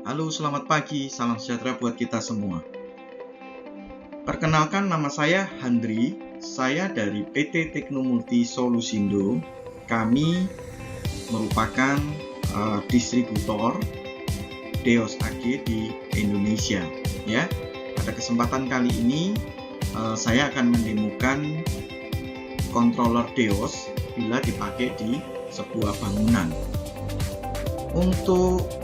Halo, selamat pagi, salam sejahtera buat kita semua. Perkenalkan, nama saya Handri, saya dari PT Teknomulti Solusindo. Kami merupakan distributor Deos AG di Indonesia. Ya, pada kesempatan kali ini saya akan mendemokan controller Deos bila dipakai di sebuah bangunan. Untuk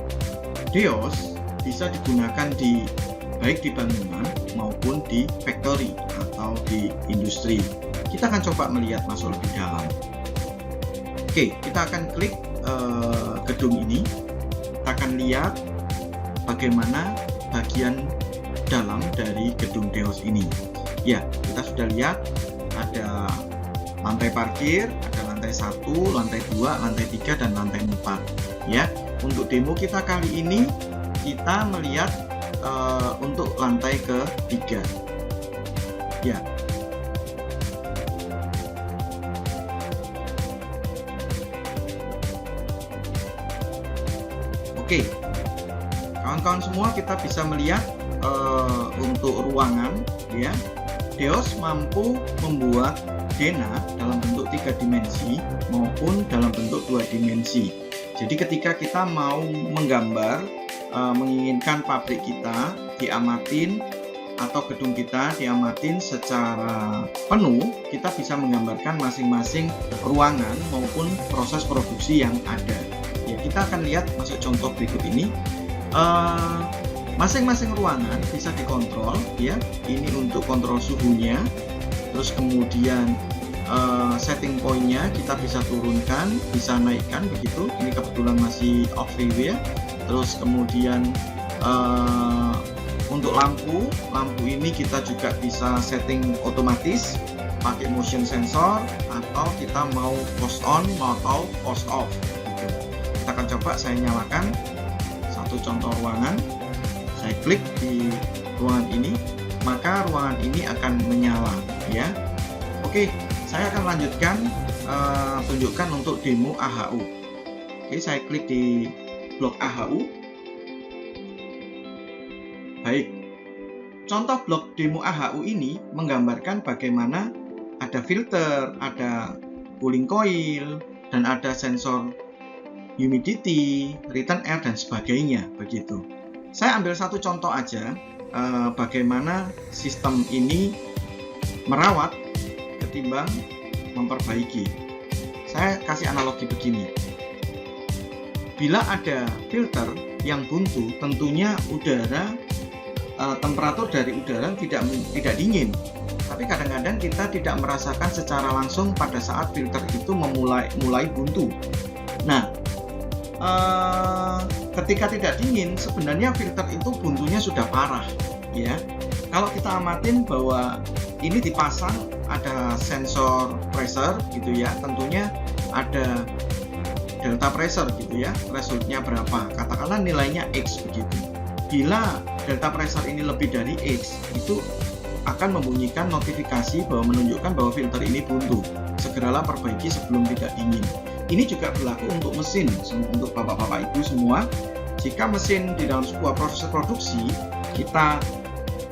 Deos bisa digunakan baik di bangunan maupun di factory atau di industri. Kita akan coba melihat masuk lebih dalam. Oke, kita akan klik gedung ini. Kita akan lihat bagaimana bagian dalam dari gedung Deos ini. Ya, kita sudah lihat ada lantai parkir, ada lantai 1, lantai 2, lantai 3, dan lantai 4. Ya, untuk demo kita kali ini kita melihat untuk lantai ke-3. Ya. Oke. Kawan-kawan semua, kita bisa melihat untuk ruangan, ya. Deos mampu membuat denah dalam bentuk 3 dimensi maupun dalam bentuk 2 dimensi. Jadi ketika kita mau menggambar, menginginkan pabrik kita diamatin atau gedung kita diamatin secara penuh, kita bisa menggambarkan masing-masing ruangan maupun proses produksi yang ada. Ya, kita akan lihat masuk contoh berikut ini. Masing-masing ruangan bisa dikontrol, ya. Ini untuk kontrol suhunya, terus kemudian setting point-nya kita bisa turunkan, bisa naikkan begitu. Ini kebetulan masih off view ya. Terus kemudian untuk lampu ini kita juga bisa setting otomatis pakai motion sensor, atau kita mau post on atau post off gitu. Kita akan coba, saya nyalakan satu contoh ruangan. Saya klik di ruangan ini, maka ruangan ini akan menyala, ya. Oke, saya akan lanjutkan tunjukkan untuk demo AHU. Oke, saya klik di blok AHU. Baik, contoh blok demo AHU ini menggambarkan bagaimana ada filter, ada cooling coil, dan ada sensor humidity, return air, dan sebagainya begitu. Saya ambil satu contoh aja bagaimana sistem ini merawat ketimbang memperbaiki. Saya kasih analogi begini. Bila ada filter yang buntu, tentunya temperatur dari udara tidak dingin. Tapi kadang-kadang kita tidak merasakan secara langsung pada saat filter itu mulai buntu. Nah, ketika tidak dingin, sebenarnya filter itu buntunya sudah parah, ya. Kalau kita amatin bahwa ini dipasang ada sensor pressure gitu ya, tentunya ada delta pressure gitu ya, thresholdnya berapa, katakanlah nilainya X begitu. Bila delta pressure ini lebih dari X, itu akan membunyikan notifikasi bahwa menunjukkan bahwa filter ini buntu. Segeralah perbaiki sebelum tidak dingin. Ini juga berlaku untuk mesin, untuk bapak-bapak ibu semua. Jika mesin di dalam sebuah proses produksi kita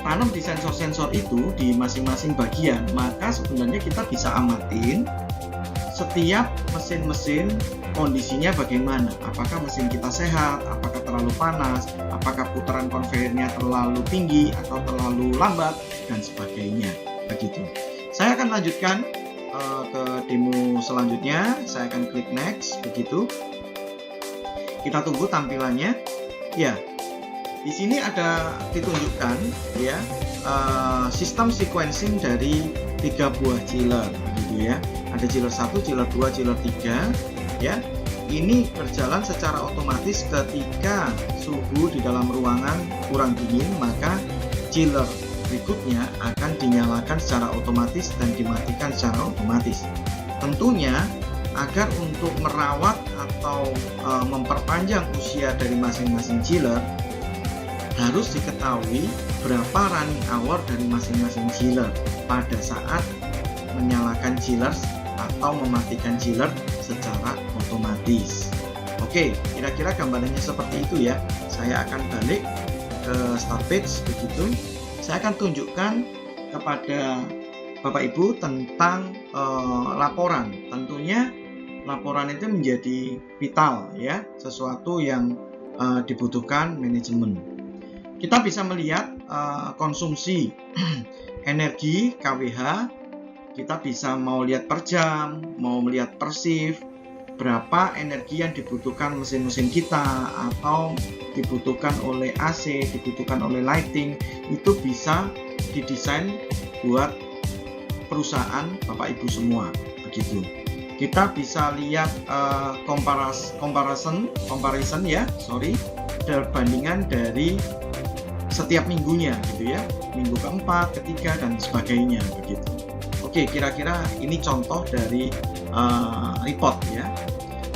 tanam di sensor-sensor itu di masing-masing bagian, maka sebenarnya kita bisa amatin setiap mesin-mesin kondisinya bagaimana. Apakah mesin kita sehat, apakah terlalu panas, apakah putaran konveyornya terlalu tinggi atau terlalu lambat, dan sebagainya begitu. Saya akan lanjutkan ke demo selanjutnya. Saya akan klik next begitu. Kita tunggu tampilannya. Ya, di sini ada ditunjukkan ya sistem sequencing dari 3 buah chiller begitu ya. Ada chiller 1, chiller 2, chiller 3 ya. Ini berjalan secara otomatis ketika suhu di dalam ruangan kurang dingin, maka chiller berikutnya akan dinyalakan secara otomatis dan dimatikan secara otomatis. Tentunya agar untuk merawat atau memperpanjang usia dari masing-masing chiller, harus diketahui berapa running hour dari masing-masing chiller pada saat menyalakan chiller atau mematikan chiller secara otomatis. Oke. Oke, kira-kira gambarannya seperti itu ya. Saya akan balik ke start page begitu. Saya akan tunjukkan kepada Bapak Ibu tentang laporan. Tentunya laporan itu menjadi vital ya, sesuatu yang dibutuhkan manajemen. Kita bisa melihat konsumsi energi KWH. Kita bisa mau lihat per jam, mau melihat per shift, berapa energi yang dibutuhkan mesin-mesin kita, atau dibutuhkan oleh AC, dibutuhkan oleh lighting. Itu bisa didesain buat perusahaan Bapak Ibu semua begitu. Kita bisa lihat comparison ya, perbandingan dari setiap minggunya gitu ya, minggu keempat, ketiga, dan sebagainya begitu. Oke, kira-kira ini contoh dari report ya.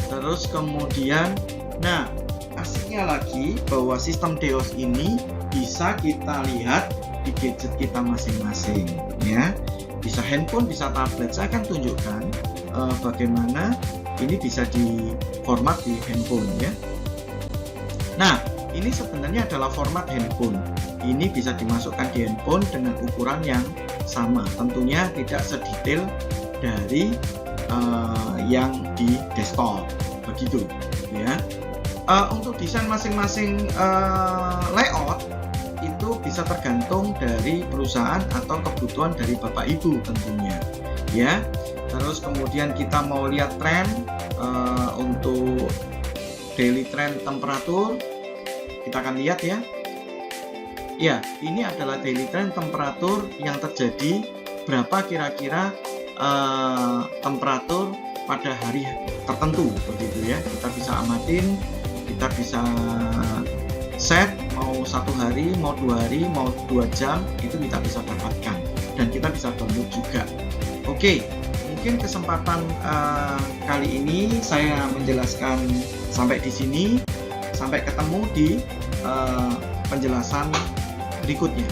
Terus kemudian, nah asiknya lagi bahwa sistem DEOS ini bisa kita lihat di gadget kita masing-masing ya. Bisa handphone, bisa tablet. Saya akan tunjukkan bagaimana ini bisa di format di handphone ya. Nah, ini sebenarnya adalah format handphone. Ini bisa dimasukkan di handphone dengan ukuran yang sama. Tentunya tidak sedetail dari yang di desktop begitu ya. Untuk desain masing-masing layout itu bisa tergantung dari perusahaan atau kebutuhan dari Bapak Ibu tentunya ya. Terus kemudian kita mau lihat tren untuk daily trend temperatur, kita akan lihat ya. Ya, ini adalah daily trend temperatur yang terjadi, berapa kira-kira temperatur pada hari tertentu begitu ya. Kita bisa amatin, kita bisa set mau 1 hari, mau 2 hari, mau 2 jam, itu kita bisa dapatkan dan kita bisa download juga. Oke, mungkin kesempatan kali ini saya menjelaskan sampai di sini. Sampai ketemu di penjelasan berikutnya.